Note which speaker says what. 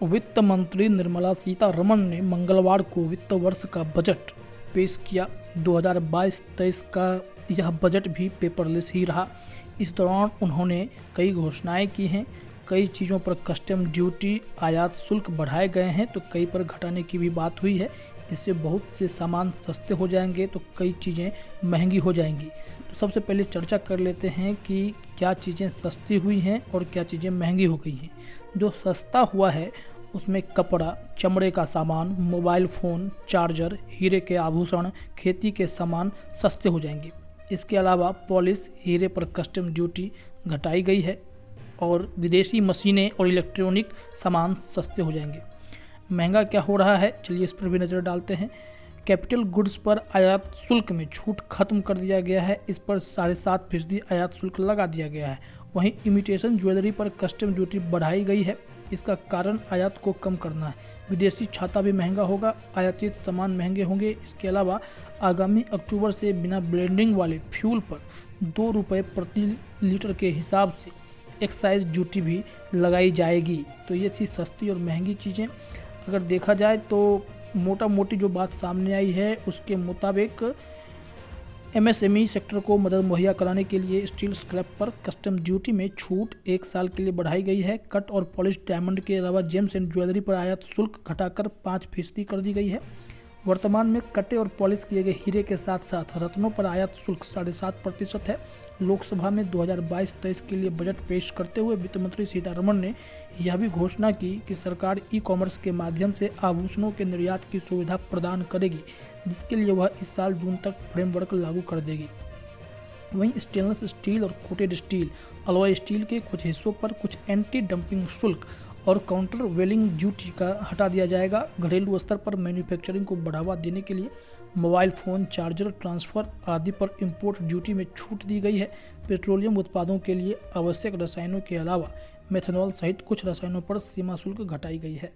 Speaker 1: वित्त मंत्री निर्मला सीतारमण ने मंगलवार को वित्त वर्ष का बजट पेश किया। 2022-23 का यह बजट भी पेपरलेस ही रहा। इस दौरान उन्होंने कई घोषणाएं की हैं। कई चीज़ों पर कस्टम ड्यूटी आयात शुल्क बढ़ाए गए हैं तो कई पर घटाने की भी बात हुई है। इससे बहुत से सामान सस्ते हो जाएंगे तो कई चीज़ें महंगी हो जाएंगी। तो सबसे पहले चर्चा कर लेते हैं कि क्या चीज़ें सस्ती हुई हैं और क्या चीज़ें महंगी हो गई हैं। जो सस्ता हुआ है उसमें कपड़ा, चमड़े का सामान, मोबाइल फ़ोन, चार्जर, हीरे के आभूषण, खेती के सामान सस्ते हो जाएंगे। इसके अलावा पॉलिश, हीरे पर कस्टम ड्यूटी घटाई गई है और विदेशी मशीनें और इलेक्ट्रॉनिक सामान सस्ते हो जाएंगे। महंगा क्या हो रहा है, चलिए इस पर भी नज़र डालते हैं। कैपिटल गुड्स पर आयात शुल्क में छूट खत्म कर दिया गया है। इस पर 7.5% आयात शुल्क लगा दिया गया है। वहीं इमिटेशन ज्वेलरी पर कस्टम ड्यूटी बढ़ाई गई है। इसका कारण आयात को कम करना है। विदेशी छाता भी महंगा होगा, आयातित सामान महंगे होंगे। इसके अलावा आगामी अक्टूबर से बिना ब्लेंडिंग वाले फ्यूल पर 2 रुपये प्रति लीटर के हिसाब से एक्साइज ड्यूटी भी लगाई जाएगी। तो ये थी सस्ती और महंगी चीज़ें। अगर देखा जाए तो मोटा मोटी जो बात सामने आई है उसके मुताबिक एमएसएमई सेक्टर को मदद मुहैया कराने के लिए स्टील स्क्रैप पर कस्टम ड्यूटी में छूट 1 साल के लिए बढ़ाई गई है। कट और पॉलिश डायमंड के अलावा जेम्स एंड ज्वेलरी पर आयात शुल्क घटाकर 5% कर दी गई है। वर्तमान में कटे और पॉलिश किए गए हीरे के साथ साथ रत्नों पर आयात शुल्क 7.5% है। लोकसभा में 2022-23 के लिए बजट पेश करते हुए वित्त मंत्री सीतारमण ने यह भी घोषणा की कि सरकार ई-कॉमर्स के माध्यम से आभूषणों के निर्यात की सुविधा प्रदान करेगी, जिसके लिए वह इस साल जून तक फ्रेमवर्क लागू कर देगी। वहीं स्टेनलेस स्टील और कोटेड स्टील, अलॉय स्टील के कुछ हिस्सों पर कुछ एंटी डंपिंग शुल्क और काउंटर वेलिंग ड्यूटी का हटा दिया जाएगा। घरेलू स्तर पर मैन्युफैक्चरिंग को बढ़ावा देने के लिए मोबाइल फ़ोन, चार्जर, ट्रांसफ़र आदि पर इंपोर्ट ड्यूटी में छूट दी गई है। पेट्रोलियम उत्पादों के लिए आवश्यक रसायनों के अलावा मेथनॉल सहित कुछ रसायनों पर सीमा शुल्क घटाई गई है।